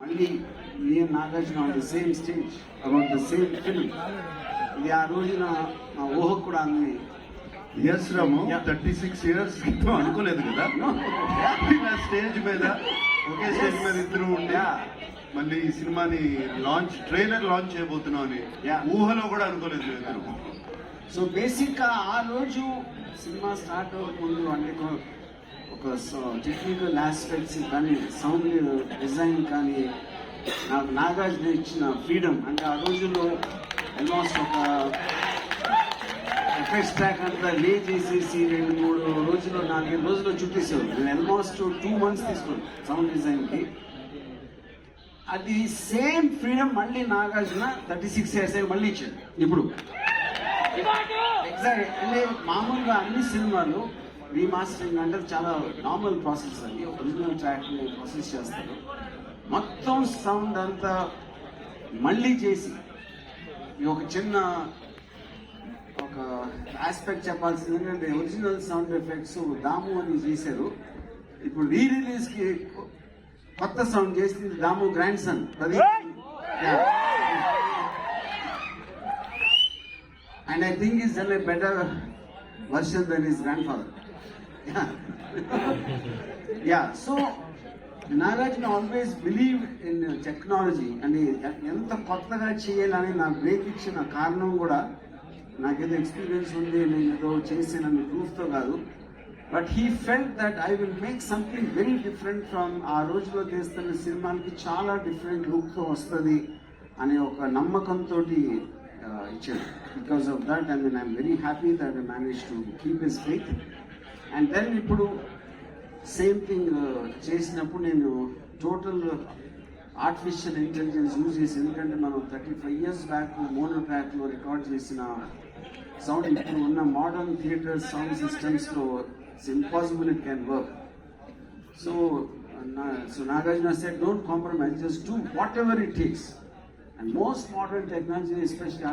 మళ్ళీ నేను Nagarjuna on the same stage about the same film. ఇది ఆ రోజున మా ఊహ కూడా అంది. ఎస్ రాము, 36 years క్రితం అనుకోలేదు కదా స్టేజ్ మీద, ఒకే స్టేజ్ మీద ఇద్దరు ఉండి మళ్ళీ ఈ సినిమాని ట్రైలర్ లాంచ్ చేయబోతున్నాం అని ఊహలో కూడా అనుకోలేదు ఇద్దరు. సో బేసిక్ గా ఆ రోజు సినిమా స్టార్ట్ అవ్వకముందు అంటే ఒక టెక్నికల్ ఆస్పెక్ట్స్ కానీ సౌండ్ డిజైన్ కానీ నాకు నాగార్జున ఇచ్చిన ఫ్రీడమ్. అంటే ఆ రోజుల్లో ఆల్మోస్ట్ ఒక ఎఫెక్ట్స్ ట్రాక్ అంతా లే చేసేసి 2-3 రోజులు 4-5 రోజుల్లో చుట్టేసారు. నేను ఆల్మోస్ట్ 2 months తీసుకున్నాను సౌండ్ డిజైన్కి. అది సేమ్ ఫ్రీడమ్ మళ్ళీ నాగార్జున 36 years మళ్ళీ ఇచ్చాడు ఇప్పుడు. ఎగ్జాక్ట్ అంటే మామూలుగా అన్ని సినిమాలు రీమాస్టరింగ్ అంటే చాలా నార్మల్ ప్రాసెస్ అండి. ఒరిజినల్ ట్రాక్ ప్రాసెస్ చేస్తారు, మొత్తం సౌండ్ అంతా మళ్ళీ చేసి ఒక చిన్న ఒక ఆస్పెక్ట్ చెప్పాల్సింది ఏంటంటే ఒరిజినల్ సౌండ్ ఎఫెక్ట్స్ దాము అని చేశారు. ఇప్పుడు రిలీజ్ కి కొత్త సౌండ్ చేసింది Damu grandson and I think is done a better version than his grandfather. So Nagarjuna always believe in technology అని ఎంత కొత్తగా చేయాలని నాకు బ్రేక్ ఇచ్చిన కారణం కూడా నాకేదో ఎక్స్పీరియన్స్ ఉంది, నేను ఏదో చేసిన ప్రూఫ్తో కాదు. But he felt that I will make something very different from ఆ రోజులో చేస్తున్న సినిమాలకి చాలా డిఫరెంట్ లుక్తో వస్తుంది అనే ఒక నమ్మకంతో ఇచ్చాడు. Because of that I mean I'm very happy that I manage to keep his faith. And then ఇప్పుడు సేమ్ థింగ్ చేసినప్పుడు నేను టోటల్ ఆర్టిఫిషియల్ ఇంటెలిజెన్స్ యూజ్ చేసి, ఎందుకంటే మనం 35 years బ్యాక్ మోనో ట్రాక్లో రికార్డ్ చేసిన సౌండ్ ఇప్పుడు ఉన్న మోడర్న్ థియేటర్ సౌండ్ సిస్టమ్స్లో it's impossible, it can work. So Nagarjuna said, don't compromise, just do whatever it takes. And most modern technology, especially